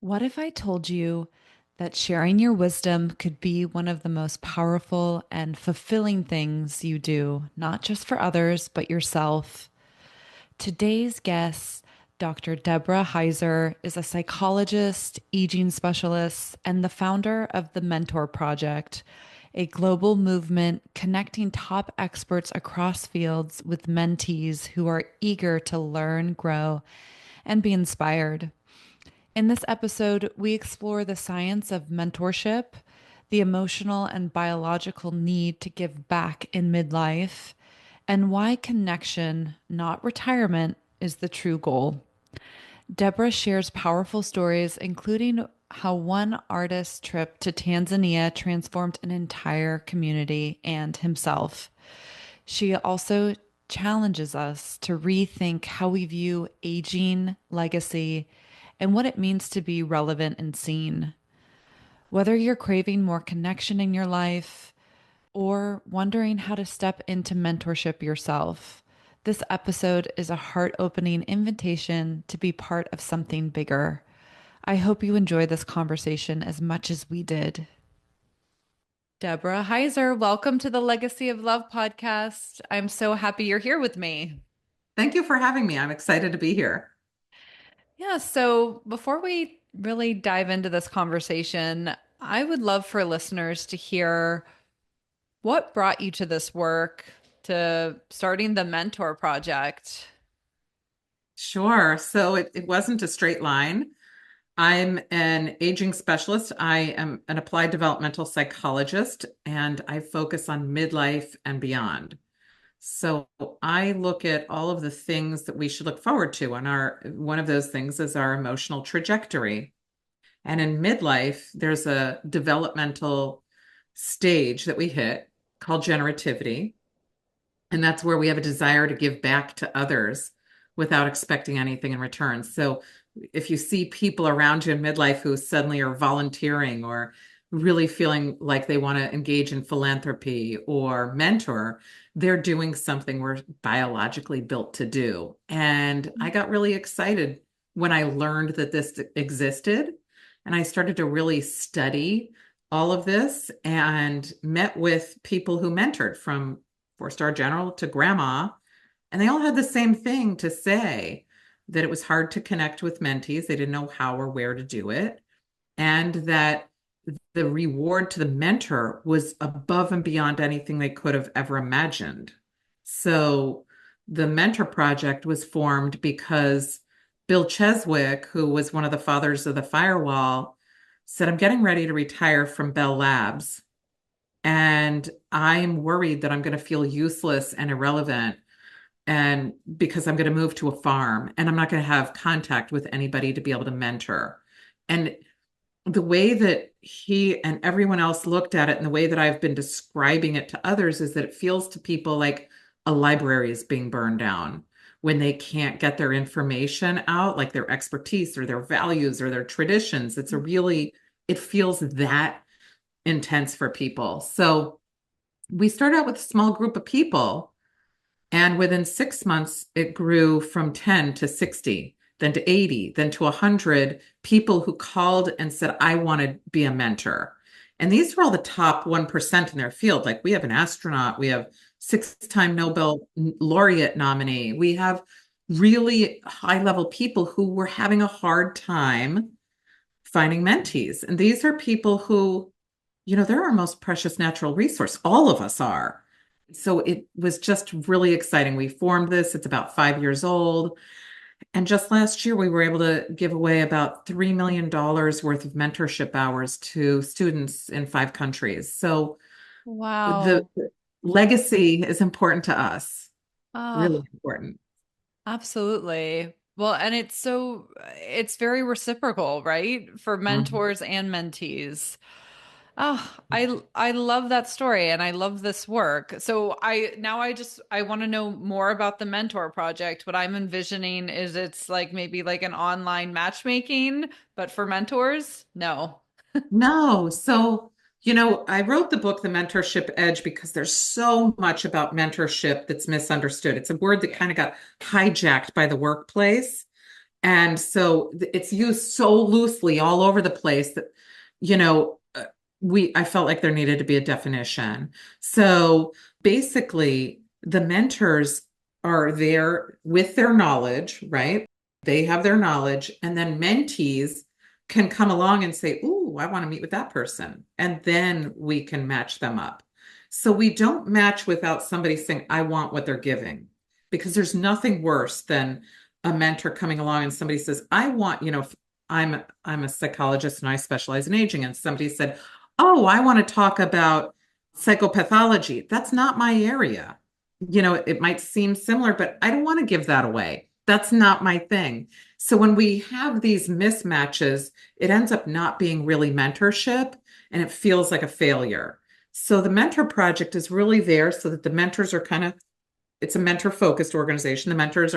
What if I told you that sharing your wisdom could be one of the most powerful and fulfilling things you do, not just for others, but yourself? Today's guest, Dr. Deborah Heiser, is a psychologist, aging specialist, and the founder of the Mentor Project, a global movement connecting top experts across fields with mentees who are eager to learn, grow, and be inspired. In this episode, we explore the science of mentorship, the emotional and biological need to give back in midlife, and why connection, not retirement, is the true goal. Deborah shares powerful stories, including how one artist's trip to Tanzania transformed an entire community and himself. She also challenges us to rethink how we view aging, legacy, and what it means to be relevant and seen. Whether you're craving more connection in your life or wondering how to step into mentorship yourself, this episode is a heart opening invitation to be part of something bigger. I hope you enjoy this conversation as much as we did. Deborah Heiser, welcome to the Legacy of Love podcast. I'm so happy you're here with me. Thank you for having me. I'm excited to be here. Yeah, so before we really dive into this conversation, I would love for listeners to hear what brought you to this work, to starting the Mentor Project. Sure. So it wasn't a straight line. I'm an aging specialist. I am an applied developmental psychologist, and I focus on midlife and beyond. So I look at all of the things that we should look forward to on one of those things is our emotional trajectory. And in midlife, there's a developmental stage that we hit called generativity. And that's where we have a desire to give back to others without expecting anything in return. So if you see people around you in midlife who suddenly are volunteering or really feeling like they want to engage in philanthropy or mentor, they're doing something we're biologically built to do. And I got really excited when I learned that this existed. And I started to really study all of this and met with people who mentored from four-star general to grandma. And they all had the same thing to say that it was hard to connect with mentees. They didn't know how or where to do it. And that the reward to the mentor was above and beyond anything they could have ever imagined. So the Mentor Project was formed because Bill Cheswick, who was one of the fathers of the firewall, said, I'm getting ready to retire from Bell Labs. And I'm worried that I'm going to feel useless and irrelevant and because I'm going to move to a farm and I'm not going to have contact with anybody to be able to mentor. And the way that he and everyone else looked at it and the way that I've been describing it to others is that it feels to people like a library is being burned down when they can't get their information out, like their expertise or their values or their traditions. It feels that intense for people. So we started out with a small group of people, and within 6 months, it grew from 10 to 60, then to 80, then to 100 people who called and said, I want to be a mentor. And these were all the top 1% in their field. Like we have an astronaut, we have six-time Nobel laureate nominee, we have really high-level people who were having a hard time finding mentees. And these are people who, they're our most precious natural resource. All of us are. So it was just really exciting. We formed this. It's about 5 years old. And just last year, we were able to give away about $3 million worth of mentorship hours to students in 5 countries. So the Wow. legacy is important to us, really Oh, important. absolutely. Well, and it's very reciprocal, right? For Mhm. mentors and mentees. Oh, I love that story and I love this work. So I want to know more about the Mentor Project. What I'm envisioning is it's like maybe like an online matchmaking, but for mentors? No. No. So, I wrote the book, The Mentorship Edge, because there's so much about mentorship that's misunderstood. It's a word that kind of got hijacked by the workplace. And so it's used so loosely all over the place that, you know, I felt like there needed to be a definition. So basically, the mentors are there with their knowledge, right? They have their knowledge, and then mentees can come along and say, "Ooh, I want to meet with that person." And then we can match them up. So we don't match without somebody saying, "I want what they're giving," because there's nothing worse than a mentor coming along and somebody says, "I want, I'm a psychologist and I specialize in aging," and somebody said, "Oh, I want to talk about psychopathology." That's not my area. It might seem similar, but I don't want to give that away. That's not my thing. So when we have these mismatches, it ends up not being really mentorship and it feels like a failure. So the mentor project is really there so that the mentors are it's a mentor focused organization. The mentors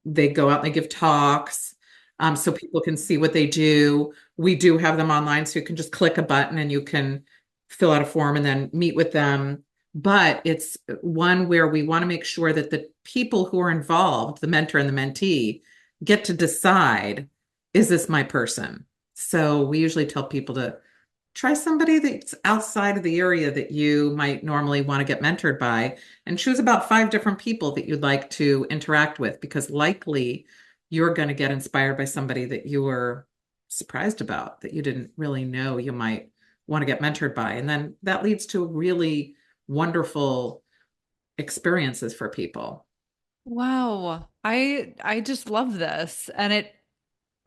they go out and they give talks, so people can see what they do. We do have them online, so you can just click a button and you can fill out a form and then meet with them. But it's one where we want to make sure that the people who are involved, the mentor and the mentee, get to decide, is this my person? So we usually tell people to try somebody that's outside of the area that you might normally want to get mentored by and choose about 5 different people that you'd like to interact with because likely you're going to get inspired by somebody that you were surprised about that you didn't really know you might want to get mentored by. And then that leads to really wonderful experiences for people. Wow. I just love this. And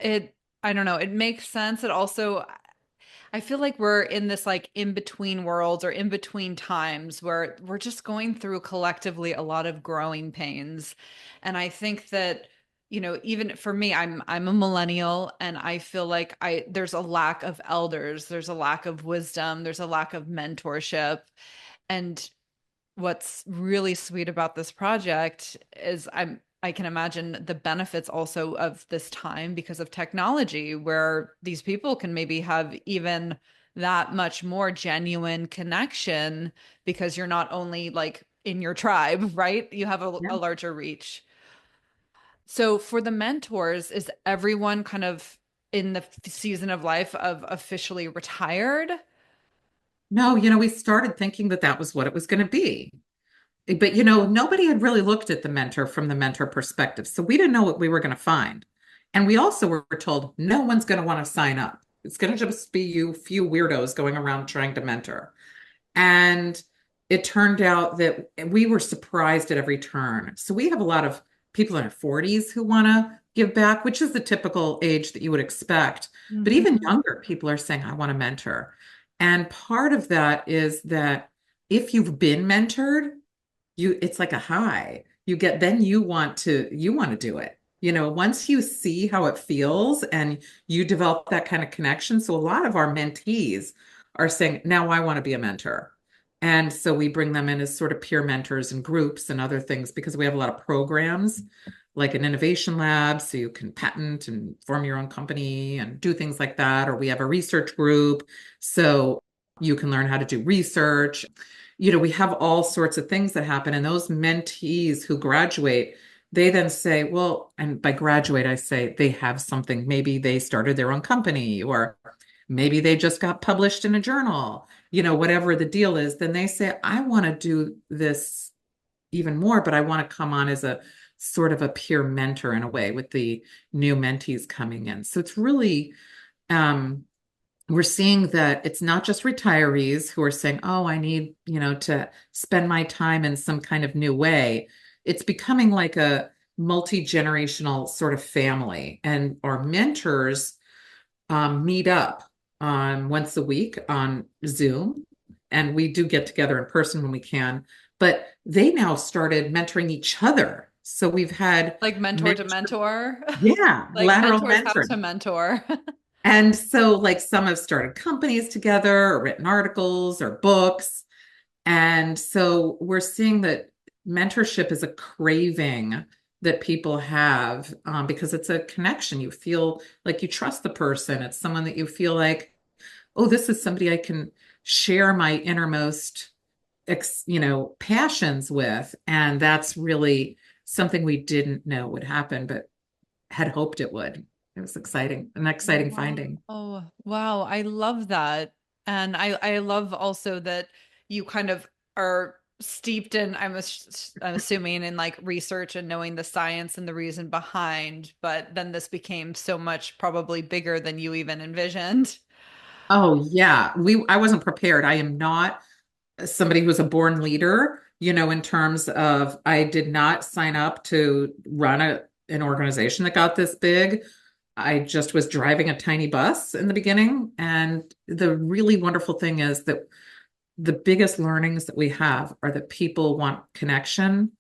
it I don't know, it makes sense. It also I feel like we're in this like in between worlds or in between times where we're just going through collectively a lot of growing pains. And I think that, even for me, I'm a millennial and I feel like there's a lack of elders, there's a lack of wisdom, there's a lack of mentorship. And what's really sweet about this project is I can imagine the benefits also of this time because of technology, where these people can maybe have even that much more genuine connection because you're not only like in your tribe, right? You have a larger reach. So for the mentors, is everyone kind of in the season of life of officially retired? No, we started thinking that that was what it was going to be. But nobody had really looked at the mentor from the mentor perspective. So we didn't know what we were going to find. And we also were told no one's going to want to sign up. It's going to just be you few weirdos going around trying to mentor. And it turned out that we were surprised at every turn. So we have a lot of people in their 40s who want to give back, which is the typical age that you would expect. But even Mhm. younger people are saying, I want to mentor. And part of that is that if you've been mentored, it's like a high. Then you want to do it. Once you see how it feels and you develop that kind of connection. So a lot of our mentees are saying, now I want to be a mentor. And so we bring them in as sort of peer mentors and groups and other things because we have a lot of programs like an innovation lab, so you can patent and form your own company and do things like that. Or we have a research group, so you can learn how to do research. We have all sorts of things that happen. And those mentees who graduate, they then say, well, and by graduate, I say they have something. Maybe they started their own company, or maybe they just got published in a journal, whatever the deal is. Then they say, I want to do this even more, but I want to come on as a sort of a peer mentor in a way with the new mentees coming in. So it's really, we're seeing that it's not just retirees who are saying, oh, I need, to spend my time in some kind of new way. It's becoming like a multi-generational sort of family. And our mentors meet up once a week on Zoom. And we do get together in person when we can. But they now started mentoring each other. So we've had Like mentor to mentor, mentor. yeah, Like lateral mentors have mentoring. to mentor. And so, like, some have started companies together or written articles or books. And so, we're seeing that mentorship is a craving that people have because it's a connection. You feel like you trust the person. It's someone that you feel like, oh, this is somebody I can share my innermost, passions with. And that's really something we didn't know would happen. But had hoped it would. It was exciting, an exciting Wow. finding. Oh, wow. I love that. And I love also that you kind of are steeped in, I'm assuming in like research and knowing the science and the reason behind, but then this became so much probably bigger than you even envisioned. Oh yeah, I wasn't prepared. I am not somebody who's a born leader, in terms of I did not sign up to run an organization that got this big. I just was driving a tiny bus in the beginning. And the really wonderful thing is that the biggest learnings that we have are that people want connection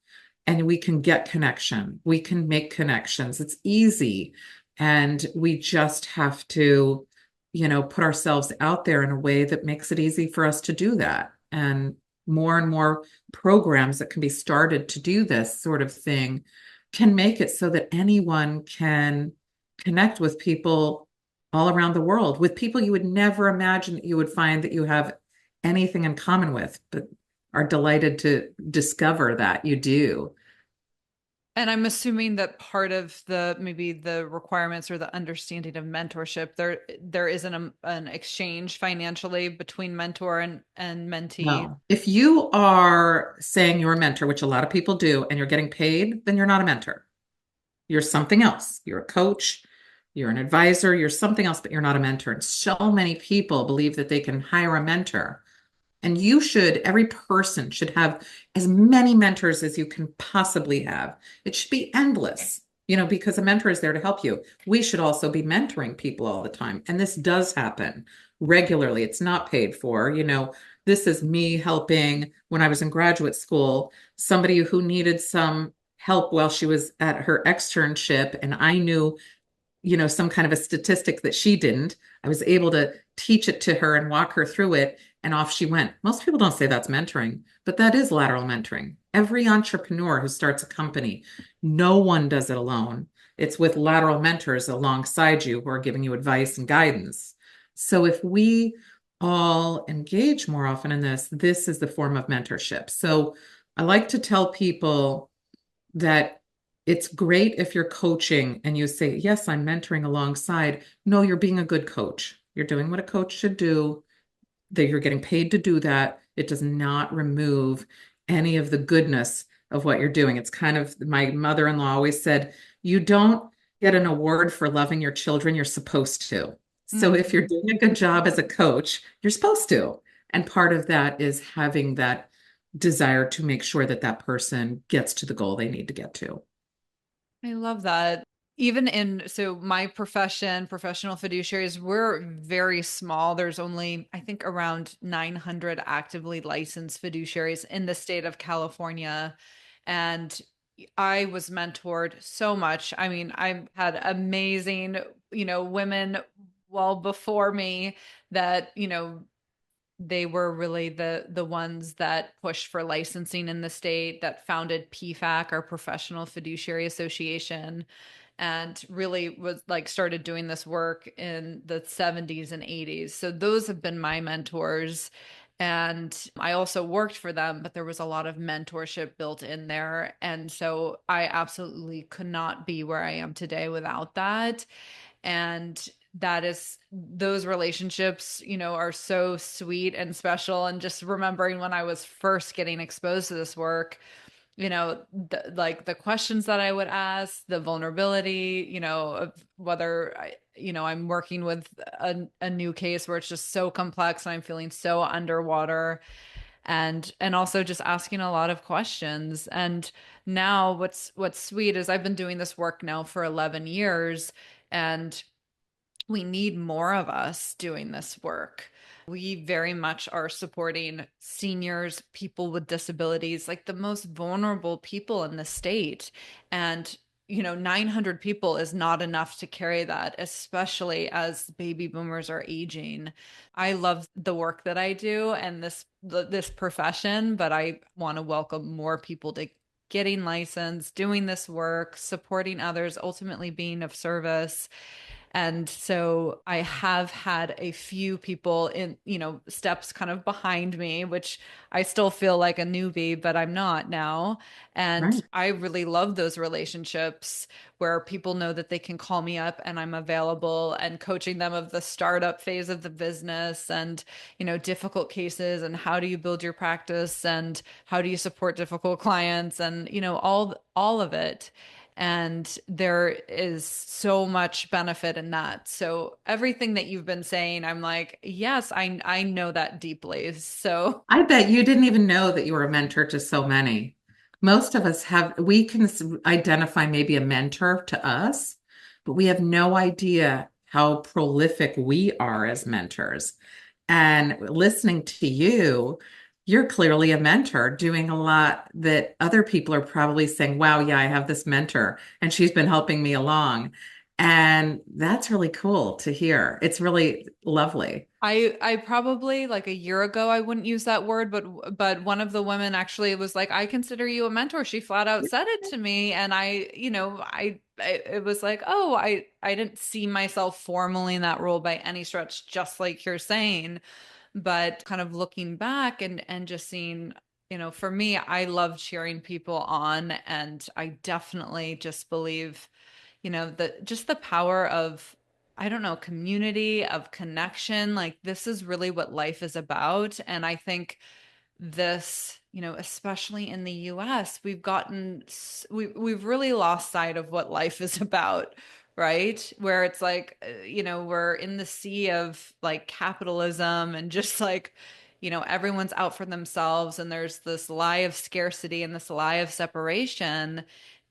and we can get connection. We can make connections. It's easy. And we just have to, put ourselves out there in a way that makes it easy for us to do that. And more programs that can be started to do this sort of thing can make it so that anyone can connect with people all around the world, with people you would never imagine that you would find that you have anything in common with, but are delighted to discover that you do. And I'm assuming that part of the maybe the requirements or the understanding of mentorship, there isn't an exchange financially between mentor and mentee. No. If you are saying you're a mentor, which a lot of people do, and you're getting paid, then you're not a mentor. You're something else. You're a coach, you're an advisor, you're something else, but you're not a mentor. And so many people believe that they can hire a mentor. And every person should have as many mentors as you can possibly have. It should be endless, because a mentor is there to help you. We should also be mentoring people all the time. And this does happen regularly. It's not paid for. This is me helping when I was in graduate school, somebody who needed some help while she was at her externship. And I knew some kind of a statistic that she didn't. I was able to teach it to her and walk her through it, and off she went. Most people don't say that's mentoring, but that is lateral mentoring. Every entrepreneur who starts a company, no one does it alone. It's with lateral mentors alongside you who are giving you advice and guidance. So if we all engage more often in this is the form of mentorship. So I like to tell people that it's great if you're coaching and you say, yes, I'm mentoring alongside. No, you're being a good coach. You're doing what a coach should do, that you're getting paid to do that. It does not remove any of the goodness of what you're doing. It's kind of my mother-in-law always said, you don't get an award for loving your children, you're supposed to. So if you're Mhm. doing a good job as a coach, you're supposed to. And part of that is having that desire to make sure that that person gets to the goal they need to get to. I love that. Even in, so my profession, professional fiduciaries, we're very small. There's only, I think, around 900 actively licensed fiduciaries in the state of California. And I was mentored so much. I mean, I've had amazing, women well before me that, they were really the ones that pushed for licensing in the state, that founded PFAC, our Professional Fiduciary Association, and really was like started doing this work in the 70s and 80s. So those have been my mentors. And I also worked for them, but there was a lot of mentorship built in there. And so I absolutely could not be where I am today without that. And that is, those relationships, are so sweet and special. And just remembering when I was first getting exposed to this work, like the questions that I would ask, the vulnerability, of whether I'm working with a new case where it's just so complex and I'm feeling so underwater, and also just asking a lot of questions. And now what's sweet is I've been doing this work now for 11 years, and we need more of us doing this work. We very much are supporting seniors, people with disabilities, like the most vulnerable people in the state. And 900 people is not enough to carry that, especially as baby boomers are aging. I love the work that I do and this profession, but I want to welcome more people to getting licensed, doing this work, supporting others, ultimately being of service. And so I have had a few people in, steps kind of behind me, which I still feel like a newbie, but I'm not now. And Right. I really love those relationships where people know that they can call me up and I'm available, and coaching them of the startup phase of the business, and, difficult cases, and how do you build your practice, and how do you support difficult clients, and, all of it. And there is so much benefit in that. So everything that you've been saying, I'm like, yes, I know that deeply. So I bet you didn't even know that you were a mentor to so many. Most of us we can identify maybe a mentor to us, but we have no idea how prolific we are as mentors. And listening to you, you're clearly a mentor doing a lot that other people are probably saying, wow, yeah, I have this mentor and she's been helping me along. And that's really cool to hear. It's really lovely. I probably, like, a year ago I wouldn't use that word, but one of the women actually was like, I consider you a mentor. She flat out said it to me, and it was like, oh, I didn't see myself formally in that role by any stretch, just like you're saying. But kind of looking back and just seeing, for me, I love cheering people on, and I definitely just believe, that just the power of, I don't know, community, of connection. Like, this is really what life is about. And I think this, especially in the US, we've really lost sight of what life is about, right? Where it's like, we're in the sea of like capitalism, and just like, everyone's out for themselves, and there's this lie of scarcity and this lie of separation.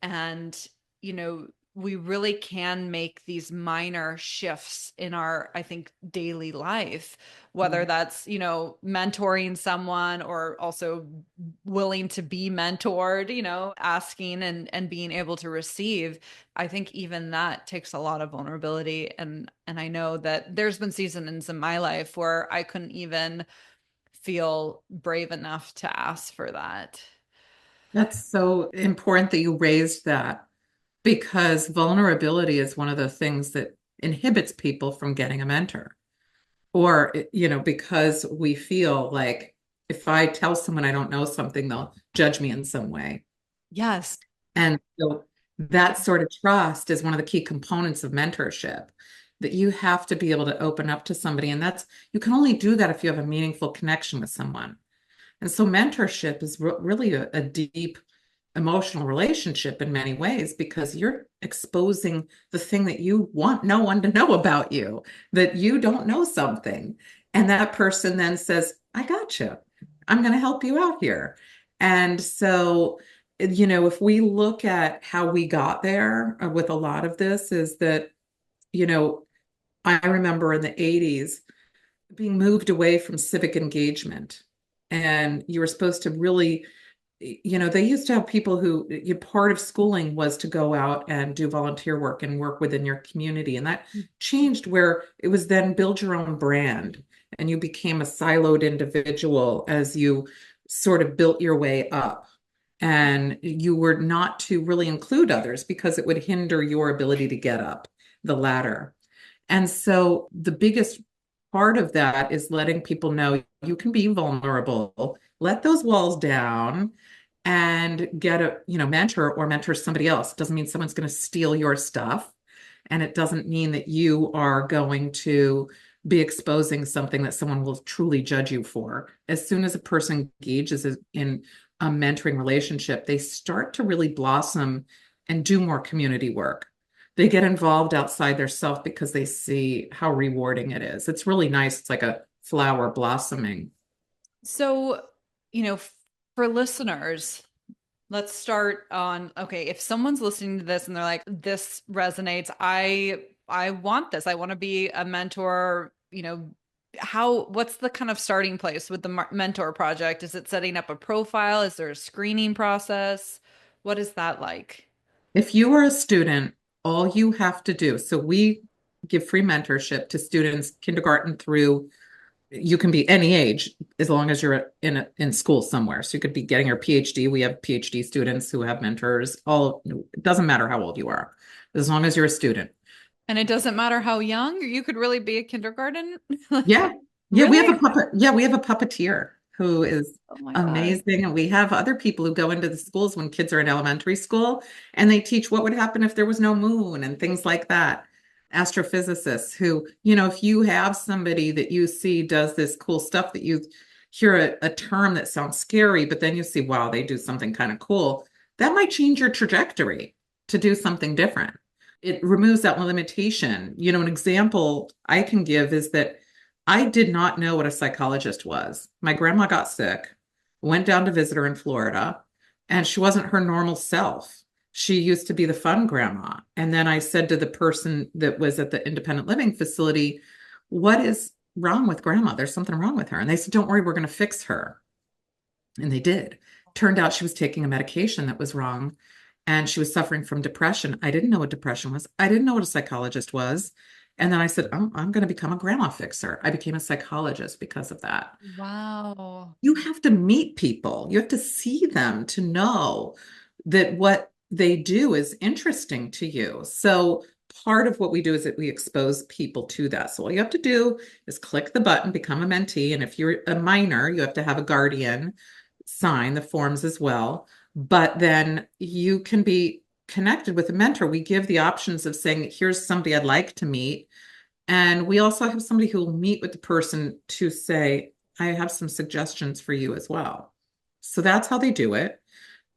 And, you know, we really can make these minor shifts in our, I think, daily life, whether that's, mentoring someone, or also willing to be mentored, asking and being able to receive. I think even that takes a lot of vulnerability. And I know that there's been seasons in my life where I couldn't even feel brave enough to ask for that. That's so important that you raised that because vulnerability is one of the things that inhibits people from getting a mentor. Or, because we feel like if I tell someone I don't know something, they'll judge me in some way. Yes. And so that sort of trust is one of the key components of mentorship, that you have to be able to open up to somebody. And you can only do that if you have a meaningful connection with someone. And so mentorship is really a deep emotional relationship in many ways because you're exposing the thing that you want no one to know about you, that you don't know something. And that person then says, I got you. I'm going to help you out here. And so, if we look at how we got there with a lot of this, is that, you know, I remember in the 80s being moved away from civic engagement. And you were supposed to really, they used to have people who part of schooling was to go out and do volunteer work and work within your community. And that changed where it was then build your own brand. And you became a siloed individual as you sort of built your way up. And you were not to really include others because it would hinder your ability to get up the ladder. And so the biggest part of that is letting people know you can be vulnerable, let those walls down, and get a, mentor or mentor somebody else. It doesn't mean someone's going to steal your stuff. And it doesn't mean that you are going to be exposing something that someone will truly judge you for. As soon as a person engages in a mentoring relationship, they start to really blossom and do more community work. They get involved outside their self because they see how rewarding it is. It's really nice. It's like a flower blossoming. So, you know, for listeners, let's start on, okay, if someone's listening to this and they're like, this resonates, I want this. I want to be a mentor, what's the kind of starting place with the mentor project? Is it setting up a profile? Is there a screening process? What is that like? If you are a student, all you have to do, so we give free mentorship to students kindergarten through, you can be any age as long as you're in school somewhere. So you could be getting your PhD. We have PhD students who have mentors. It doesn't matter how old you are, as long as you're a student. And it doesn't matter how young, you could really be a kindergarten. Yeah. Yeah, we have a Really? puppet. Yeah, we have a puppeteer who is Oh my God. amazing. And we have other people who go into the schools when kids are in elementary school and they teach what would happen if there was no moon and things like that. Astrophysicists who, if you have somebody that you see does this cool stuff that you hear a term that sounds scary, but then you see, wow, they do something kind of cool, that might change your trajectory to do something different. It removes that limitation. An example I can give is that I did not know what a psychologist was. My grandma got sick, went down to visit her in Florida, and she wasn't her normal self. She used to be the fun grandma. And then I said to the person that was at the independent living facility, "What is wrong with grandma? There's something wrong with her." And they said, "Don't worry, we're going to fix her." And they did. Turned out she was taking a medication that was wrong and she was suffering from depression. I didn't know what depression was. I didn't know what a psychologist was. And then I said, "Oh, I'm going to become a grandma fixer." I became a psychologist because of that. Wow. You have to meet people, you have to see them to know that what they do is interesting to you. So, part of what we do is that we expose people to that. So, all you have to do is click the button, become a mentee. And if you're a minor, you have to have a guardian sign the forms as well. But then you can be connected with a mentor. We give the options of saying, "Here's somebody I'd like to meet." And we also have somebody who will meet with the person to say, "I have some suggestions for you as well." So that's how they do it.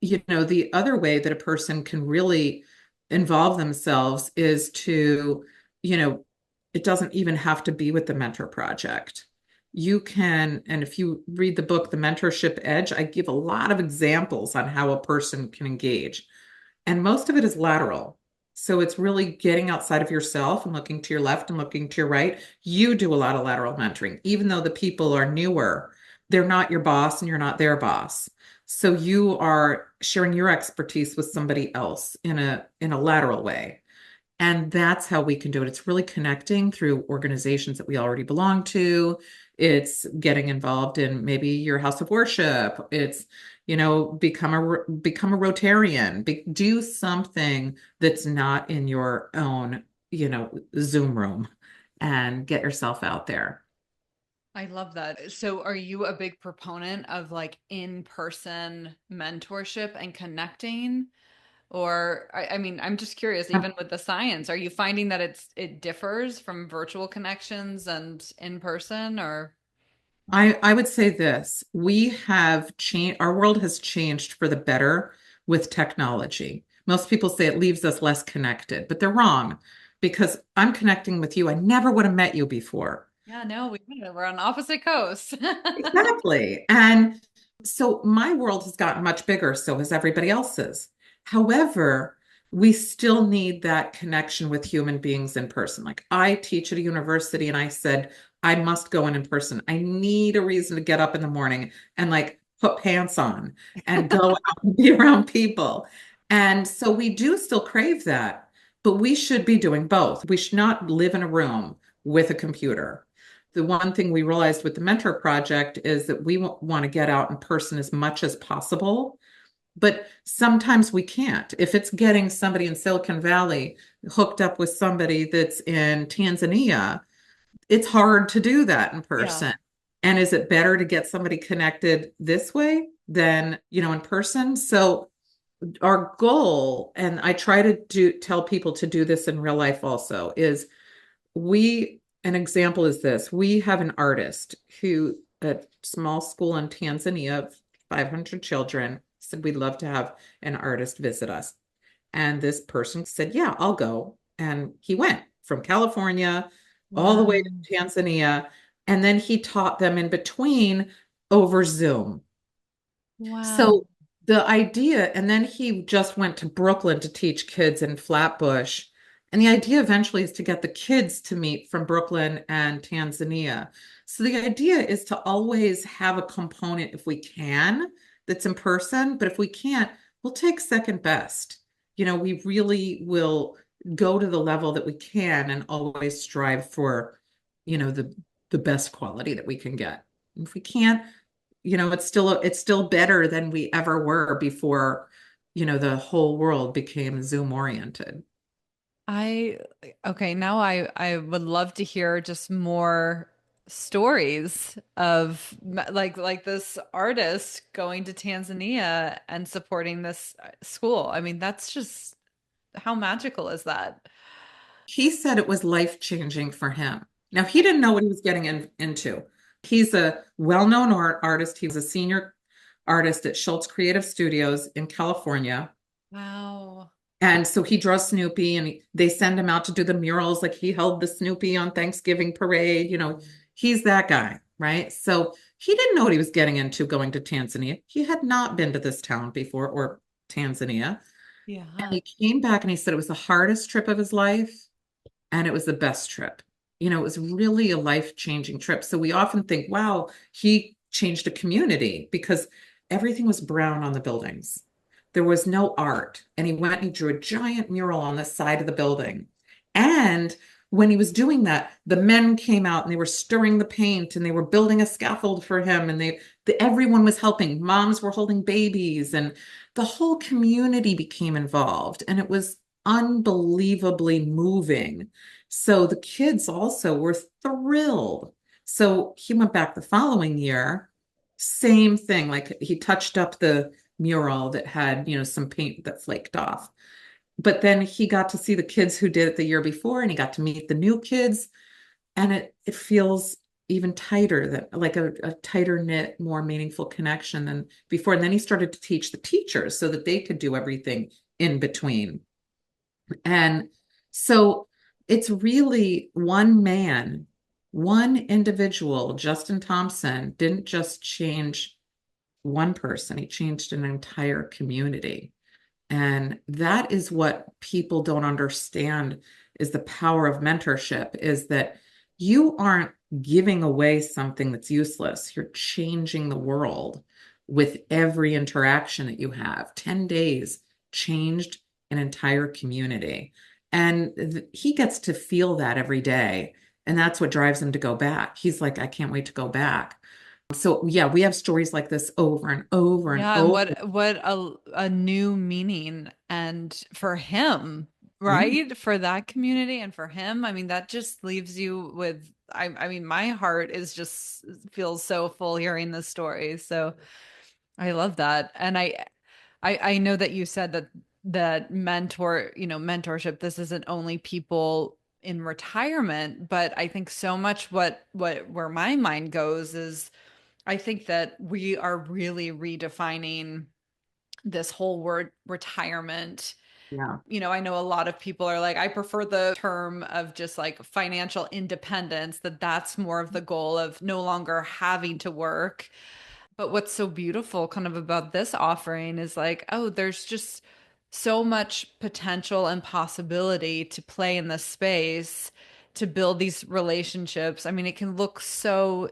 The other way that a person can really involve themselves is to, you know, it doesn't even have to be with the mentor project. You can, and if you read the book, The Mentorship Edge, I give a lot of examples on how a person can engage. And most of it is lateral. So it's really getting outside of yourself and looking to your left and looking to your right. You do a lot of lateral mentoring, even though the people are newer. They're not your boss and you're not their boss. So you are sharing your expertise with somebody else in a lateral way. And that's how we can do it. It's really connecting through organizations that we already belong to. It's getting involved in maybe your house of worship. It's, become a Rotarian. Do something that's not in your own, Zoom room and get yourself out there. I love that. So, are you a big proponent of like in-person mentorship and connecting? Or, I mean, I'm just curious, even with the science, are you finding that it differs from virtual connections and in person or? I would say this, we have changed, our world has changed for the better with technology. Most people say it leaves us less connected, but they're wrong because I'm connecting with you. I never would have met you before. Yeah, no, we're on opposite coasts. Exactly. And so my world has gotten much bigger, so has everybody else's. However, we still need that connection with human beings in person. Like I teach at a university and I said, I must go in person. I need a reason to get up in the morning and like put pants on and go out and be around people. And so we do still crave that, but we should be doing both. We should not live in a room with a computer. The one thing we realized with the mentor project is that we want to get out in person as much as possible, but sometimes we can't. If it's getting somebody in Silicon Valley hooked up with somebody that's in Tanzania, it's hard to do that in Yeah. person. And is it better to get somebody connected this way than, in person? So our goal, and I try to tell people to do this in real life also, is an example is this. We have an artist who, at a small school in Tanzania of 500 children, said, "We'd love to have an artist visit us." And this person said, "Yeah, I'll go." And he went from California all the way Wow. to Tanzania. And then he taught them in between over Zoom. Wow. So the idea, and then he just went to Brooklyn to teach kids in Flatbush. And the idea eventually is to get the kids to meet from Brooklyn and Tanzania. So the idea is to always have a component, if we can, that's in person. But if we can't, we'll take second best. We really will go to the level that we can and always strive for, the best quality that we can get. If we can't, it's still better than we ever were before, the whole world became Zoom oriented. I okay, now I would love to hear just more stories of like this artist going to Tanzania and supporting this school. I mean, that's just how magical is that? He said it was life-changing for him. Now, he didn't know what he was getting into. He's a well-known artist. He was a senior artist at Schultz Creative Studios in California. Wow. And so he draws Snoopy and they send him out to do the murals. Like he held the Snoopy on Thanksgiving parade. He's that guy, right? So he didn't know what he was getting into going to Tanzania. He had not been to this town before or Tanzania. And Yeah. he came back and he said it was the hardest trip of his life and it was the best trip. It was really a life-changing trip. So we often think, wow, he changed a community because everything was brown on the buildings. There was no art. And he went and he drew a giant mural on the side of the building. And when he was doing that, the men came out and they were stirring the paint and they were building a scaffold for him. And everyone was helping. Moms were holding babies and the whole community became involved. And it was unbelievably moving. So the kids also were thrilled. So he went back the following year, same thing. Like he touched up the mural that had, some paint that flaked off. But then he got to see the kids who did it the year before and he got to meet the new kids. And it feels even tighter, that like a tighter knit, more meaningful connection than before. And then he started to teach the teachers so that they could do everything in between. And so it's really one man, one individual. Justin Thompson didn't just change one person, he changed an entire community. And that is what people don't understand is the power of mentorship is that you aren't giving away something that's useless. You're changing the world with every interaction that you have. 10 days changed an entire community. And he gets to feel that every day. And that's what drives him to go back. He's like, I can't wait to go back. So, yeah, we have stories like this over and over and Yeah, and over. what a new meaning and for him, Yeah. right? For that community and for him, I mean that just leaves you with I mean my heart is just feels so full hearing this story. So I love that. And I know that you said that mentorship, this isn't only people in retirement, but I think so much what where my mind goes is I think that we are really redefining this whole word retirement. Yeah. I know a lot of people are like, I prefer the term of just like financial independence, that's more of the goal of no longer having to work. But what's so beautiful kind of about this offering is like, oh, there's just so much potential and possibility to play in this space, to build these relationships. I mean, it can look so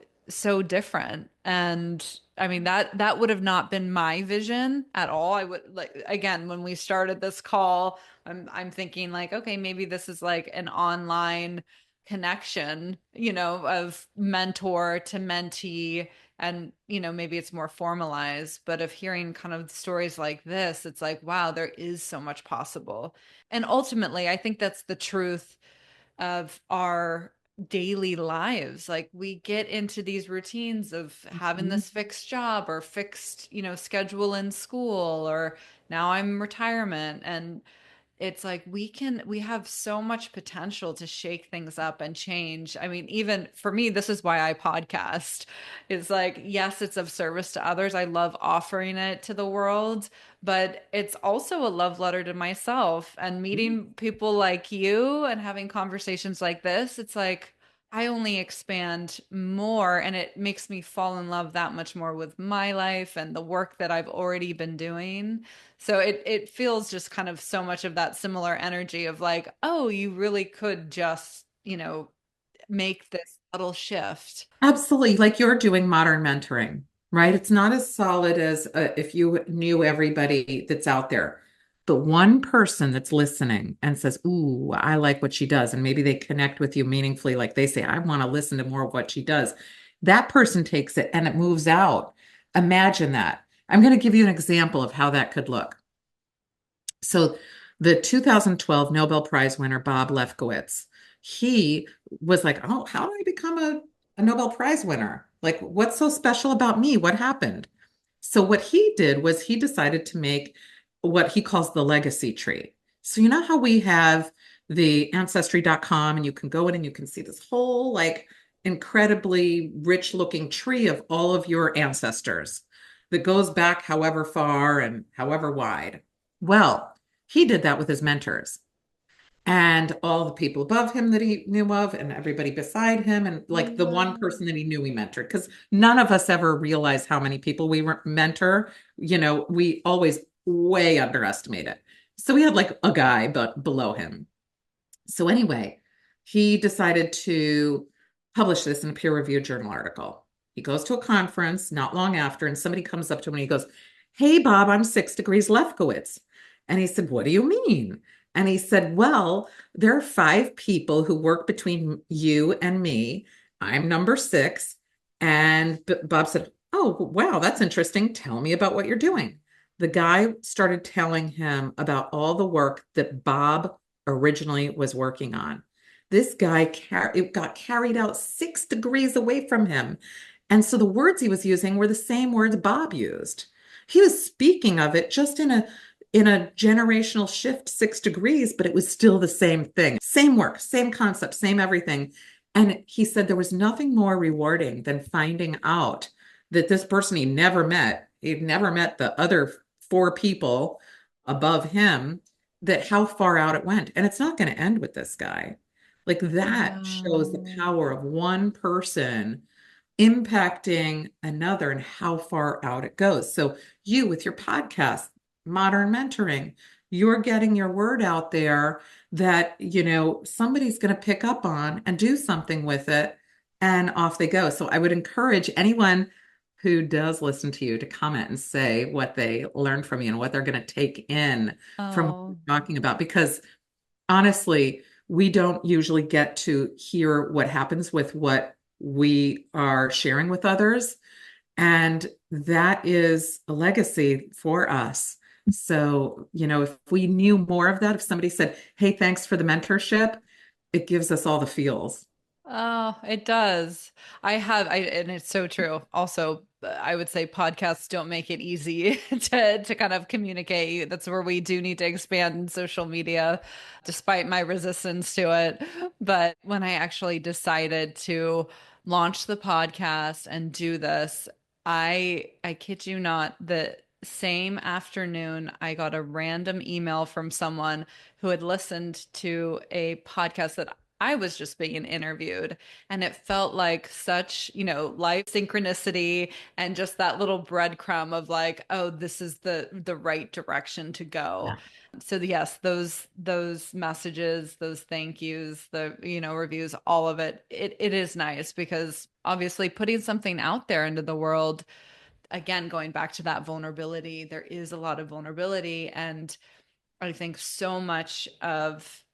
different. And I mean that would have not been my vision at all. I would like again when we started this call, I'm thinking like, okay, maybe this is like an online connection, of mentor to mentee and maybe it's more formalized, but of hearing kind of stories like this, it's like wow, there is so much possible. And ultimately I think that's the truth of our daily lives. Like we get into these routines of having Mhm. this fixed job or fixed schedule in school, or now I'm retirement, and it's like we have so much potential to shake things up and change. I mean, even for me, this is why I podcast. It's like, yes, it's of service to others. I love offering it to the world, but it's also a love letter to myself and meeting people like you and having conversations like this. It's like I only expand more and it makes me fall in love that much more with my life and the work that I've already been doing. So it feels just kind of so much of that similar energy of like, oh, you really could just, make this little shift. Absolutely. Like you're doing modern mentoring, right? It's not as solid as if you knew everybody that's out there. But one person that's listening and says, ooh, I like what she does. And maybe they connect with you meaningfully. Like they say, I want to listen to more of what she does. That person takes it and it moves out. Imagine that. I'm going to give you an example of how that could look. So The 2012 Nobel Prize winner, Bob Lefkowitz, he was like, oh, how do I become a Nobel Prize winner? Like, what's so special about me? What happened? So what he did was he decided to make what he calls the legacy tree. So you know how we have the ancestry.com and you can go in and you can see this whole like incredibly rich looking tree of all of your ancestors that goes back however far and however wide. Well, he did that with his mentors and all the people above him that he knew of and everybody beside him and like the one Wow. person that he knew he mentored because none of us ever realize how many people we mentor. We always way underestimate it. So we had like a guy but below him. So anyway, he decided to publish this in a peer-reviewed journal article. He goes to a conference not long after, and somebody comes up to him and he goes, "Hey, Bob, I'm 6 degrees Lefkowitz." And he said, "What do you mean?" And he said, "Well, there are 5 people who work between you and me. I'm number 6." And Bob said, "Oh, wow, that's interesting. Tell me about what you're doing." The guy started telling him about all the work that Bob originally was working on. This guy it got carried out 6 degrees away from him. And so the words he was using were the same words Bob used. He was speaking of it just in a generational shift 6 degrees, but it was still the same thing. Same work, same concept, same everything. And he said there was nothing more rewarding than finding out that this person he'd never met the other 4 people above him, that how far out it went. And it's not going to end with this guy. Like that shows the Wow. power of one person impacting another and how far out it goes. So you with your podcast, Modern Mentoring, you're getting your word out there that, somebody's going to pick up on and do something with it and off they go. So I would encourage anyone who does listen to you to comment and say what they learned from you and what they're going to take in from what Oh. you're talking about. Because honestly, we don't usually get to hear what happens with what we are sharing with others. And that is a legacy for us. So, if we knew more of that, if somebody said, "Hey, thanks for the mentorship," it gives us all the feels. Oh, it does. And it's so true. Also, I would say podcasts don't make it easy to kind of communicate. That's where we do need to expand in social media, despite my resistance to it. But when I actually decided to launch the podcast and do this, I kid you not, the same afternoon I got a random email from someone who had listened to a podcast that I was just being interviewed. And it felt like such, life synchronicity and just that little breadcrumb of like, oh, this is the right direction to go. Yeah. So yes, those messages, those thank yous, the, reviews, all of it, it is nice because obviously putting something out there into the world, again, going back to that vulnerability, there is a lot of vulnerability. And I think so much of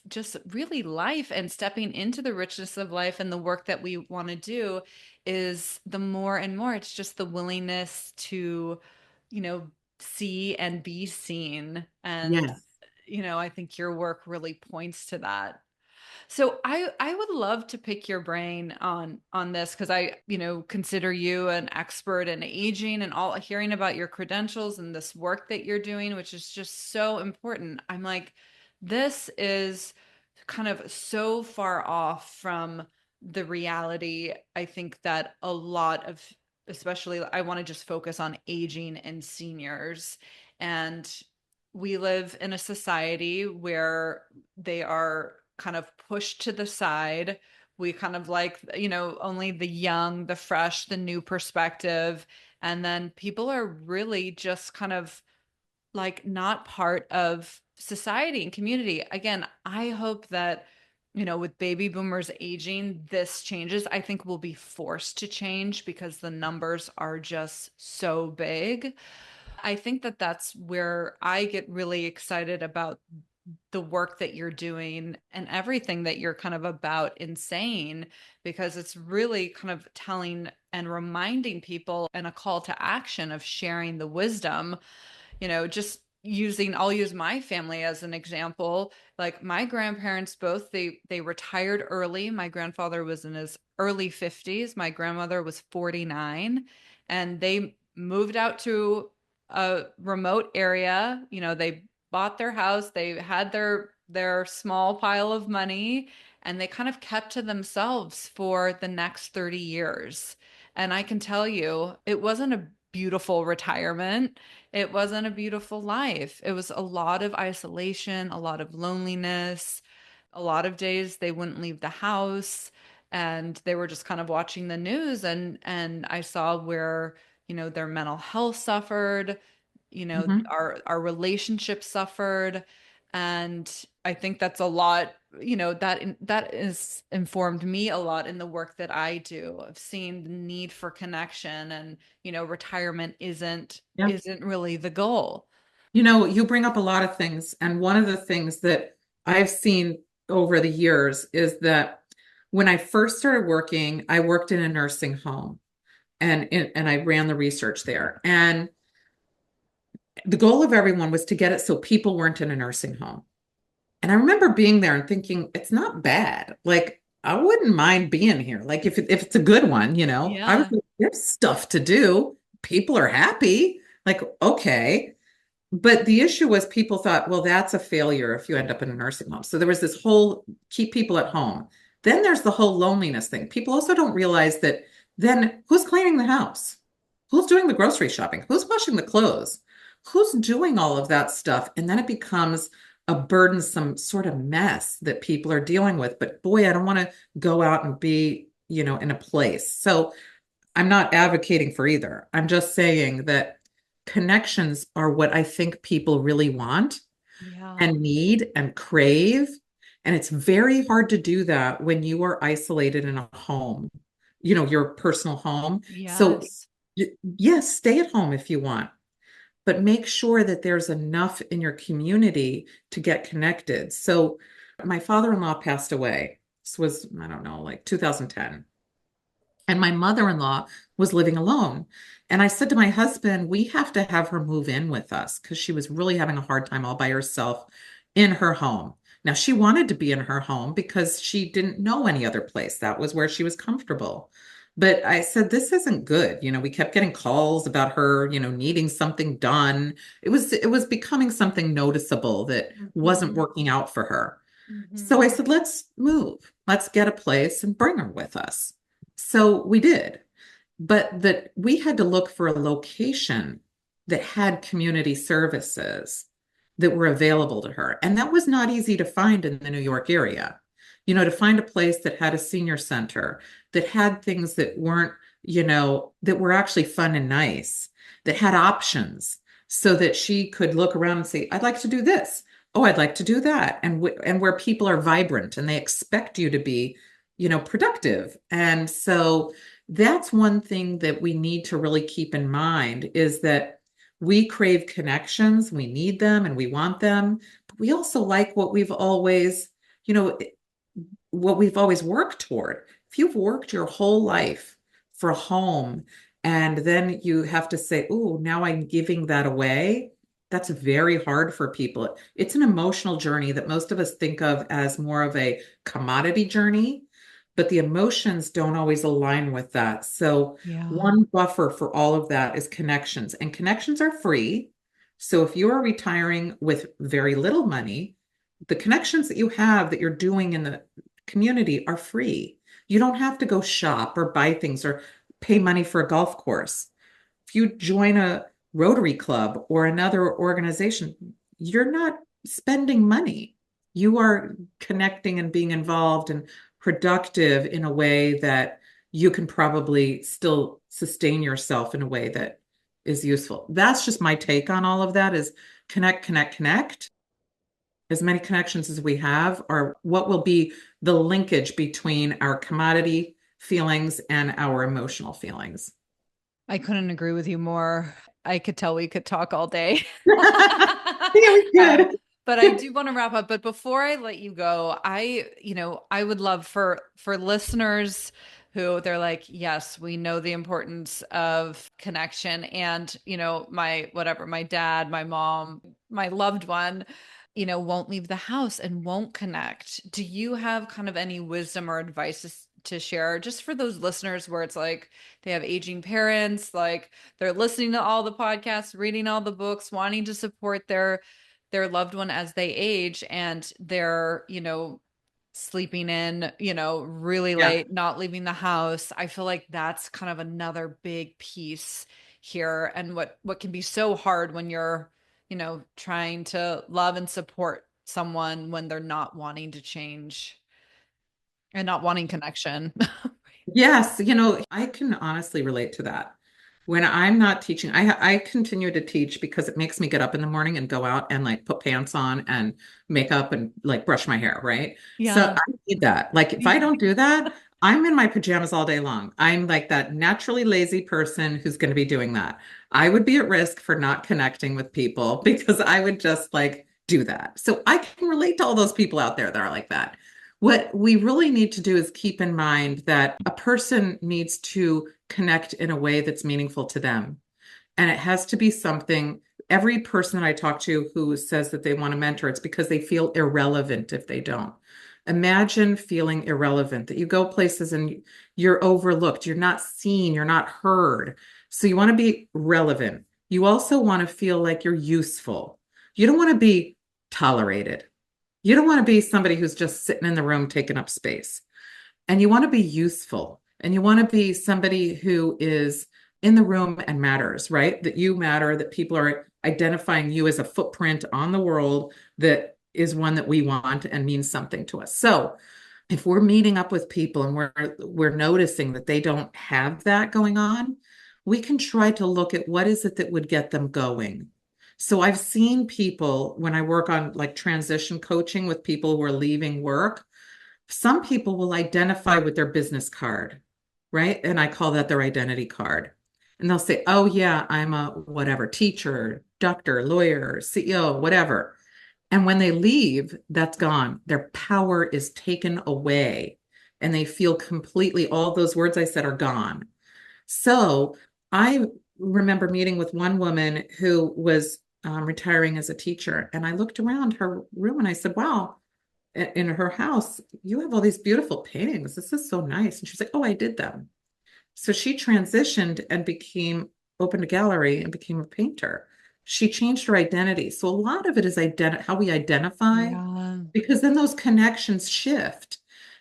just really life and stepping into the richness of life and the work that we want to do is the more and more, it's just the willingness to, you know, see and be seen. And, Yes. I think your work really points to that. So I would love to pick your brain on this because I, consider you an expert in aging and all hearing about your credentials and this work that you're doing, which is just so important. I'm like, this is kind of so far off from the reality. I think that a lot of, especially I want to just focus on aging and seniors. And we live in a society where they are kind of pushed to the side. We kind of like, only the young, the fresh, the new perspective. And then people are really just kind of like not part of society and community. Again, I hope that, with baby boomers aging, this changes. I think we'll be forced to change because the numbers are just so big. I think that that's where I get really excited about the work that you're doing and everything that you're kind of about and saying, because it's really kind of telling and reminding people and a call to action of sharing the wisdom, just I'll use my family as an example. Like my grandparents both, they retired early. My grandfather was in his early 50s. My grandmother was 49, and they moved out to a remote area. They bought their house, they had their small pile of money, and they kind of kept to themselves for the next 30 years. And I can tell you, it wasn't a beautiful retirement. It wasn't a beautiful life. It was a lot of isolation, a lot of loneliness. A lot of days they wouldn't leave the house, and they were just kind of watching the news, and I saw where, their mental health suffered, Mhm. our relationship suffered. And I think that's a lot, that is informed me a lot in the work that I do. I've seen the need for connection, and retirement Yeah. isn't really the goal. You bring up a lot of things, and one of the things that I've seen over the years is that when I first started working, I worked in a nursing home, and I ran the research there. And the goal of everyone was to get it so people weren't in a nursing home. And I remember being there and thinking, it's not bad. Like, I wouldn't mind being here. Like, if it's a good one, I was Yeah. like, there's stuff to do. People are happy. Like, okay. But the issue was people thought, well, that's a failure if you end up in a nursing home. So there was this whole keep people at home. Then there's the whole loneliness thing. People also don't realize that then who's cleaning the house? Who's doing the grocery shopping? Who's washing the clothes? Who's doing all of that stuff? And then it becomes a burdensome sort of mess that people are dealing with. But boy, I don't want to go out and be, in a place. So I'm not advocating for either. I'm just saying that connections are what I think people really want Yeah. and need and crave. And it's very hard to do that when you are isolated in a home, your personal home. So, Yes. yes, stay at home if you want, but make sure that there's enough in your community to get connected. So, my father-in-law passed away. This was, I don't know, like 2010. And my mother-in-law was living alone. And I said to my husband, we have to have her move in with us because she was really having a hard time all by herself in her home. Now, she wanted to be in her home because she didn't know any other place. That was where she was comfortable. But I said, this isn't good. We kept getting calls about her, needing something done. It was becoming something noticeable that wasn't Hmm. working out for her. So I Hmm. said, let's move. Let's get a place and bring her with us. So we did, but that we had to look for a location that had community services that were available to her. And that was not easy to find in the New York area. To find a place that had a senior center, that had things that weren't, that were actually fun and nice, that had options so that she could look around and say, I'd like to do this. Oh, I'd like to do that. And where people are vibrant and they expect you to be, productive. And so that's one thing that we need to really keep in mind is that we crave connections, we need them and we want them, but we also like you know, what we've always worked toward. If you've worked your whole life for a home and then you have to say, oh, now I'm giving that away, that's very hard for people. It's an emotional journey that most of us think of as more of a commodity journey, but the emotions don't always align with that. So, Yeah. one buffer for all of that is connections, and connections are free. So, if you are retiring with very little money, the connections that you have that you're doing in the community are free. You don't have to go shop or buy things or pay money for a golf course. If you join a Rotary Club or another organization, you're not spending money. You are connecting and being involved and productive in a way that you can probably still sustain yourself in a way that is useful. That's just my take on all of that is connect, connect, connect. As many connections as we have are what will be the linkage between our commodity feelings and our emotional feelings. I couldn't agree with you more. I could tell we could talk all day. Yeah, we Um, could. but I do want to wrap up. But before I let you go, I would love for listeners who they're like, yes, we know the importance of connection. And, my whatever, my dad, my mom, my loved one, won't leave the house and won't connect. Do you have kind of any wisdom or advice to share just for those listeners where it's like they have aging parents, like they're listening to all the podcasts, reading all the books, wanting to support their loved one as they age, and they're, sleeping in, really Yeah. late, not leaving the house. I feel like that's kind of another big piece here, and what can be so hard when you're, trying to love and support someone when they're not wanting to change and not wanting connection. Yes, I can honestly relate to that. When I'm not teaching, I continue to teach because it makes me get up in the morning and go out and like put pants on and makeup and like brush my hair, right? So Yeah. I need that. Like if I don't do that, I'm in my pajamas all day long. I'm like that naturally lazy person who's going to be doing that. I would be at risk for not connecting with people because I would just like do that. So I can relate to all those people out there that are like that. What we really need to do is keep in mind that a person needs to connect in a way that's meaningful to them. And it has to be something, every person that I talk to who says that they want to mentor, it's because they feel irrelevant if they don't. Imagine feeling irrelevant, that you go places and you're overlooked, you're not seen, you're not heard. So you want to be relevant. You also want to feel like you're useful. You don't want to be tolerated. You don't want to be somebody who's just sitting in the room taking up space. And you want to be useful. And you want to be somebody who is in the room and matters, right? That you matter, that people are identifying you as a footprint on the world that is one that we want and means something to us. So if we're meeting up with people and we're noticing that they don't have that going on, we can try to look at what is it that would get them going. So I've seen people when I work on like transition coaching with people who are leaving work, some people will identify with their business card, right? And I call that their identity card. And they'll say, "Oh yeah, I'm a whatever teacher, doctor, lawyer, CEO, whatever." And when they leave, that's gone. Their power is taken away and they feel completely, all those words I said are gone. So I remember meeting with one woman who was retiring as a teacher. And I looked around her room and I said, "Wow, in her house, you have all these beautiful paintings. This is so nice." And she's like, "Oh, I did them." So she transitioned and became opened a gallery and became a painter. She changed her identity. So a lot of it is how we identify, Yeah. because then those connections shift.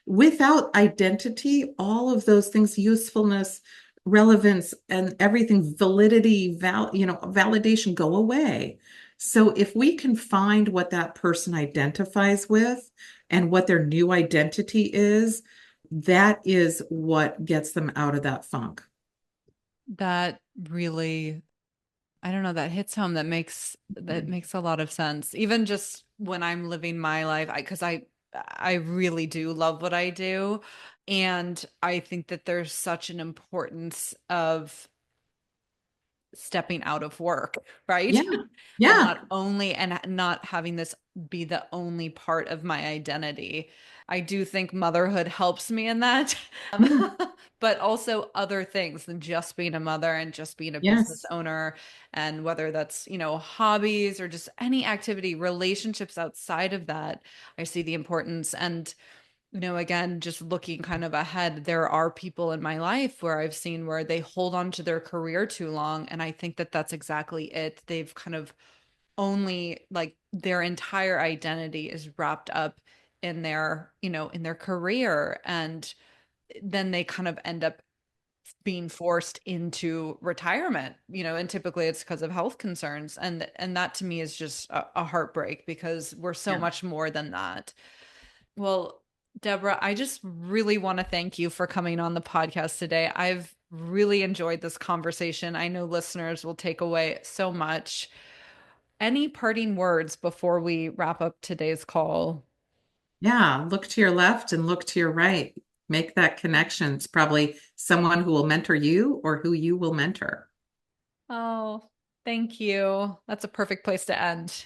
Without identity, all of those things, usefulness, relevance, and everything, validity, validation go away. So if we can find what that person identifies with and what their new identity is, that is what gets them out of that funk. That really, I don't know, that hits home. That makes a lot of sense. Even just when I'm living my life, I really do love what I do. And I think that there's such an importance of stepping out of work, right? Yeah. And Yeah. not having this be the only part of my identity. I do think motherhood helps me in that. Yeah. But also other things than just being a mother and just being a business Yes. owner, and whether that's, hobbies or just any activity, relationships outside of that. I see the importance. And again, just looking kind of ahead, there are people in my life where I've seen where they hold on to their career too long. And I think that that's exactly it. They've kind of only like their entire identity is wrapped up in their career. And then they kind of end up being forced into retirement, and typically it's because of health concerns. And that to me is just a heartbreak, because we're so Yeah. much more than that. Well, Deborah, I just really want to thank you for coming on the podcast today. I've really enjoyed this conversation. I know listeners will take away so much. Any parting words before we wrap up today's call? Yeah. Look to your left and look to your right. Make that connection. It's probably someone who will mentor you or who you will mentor. Oh, thank you. That's a perfect place to end.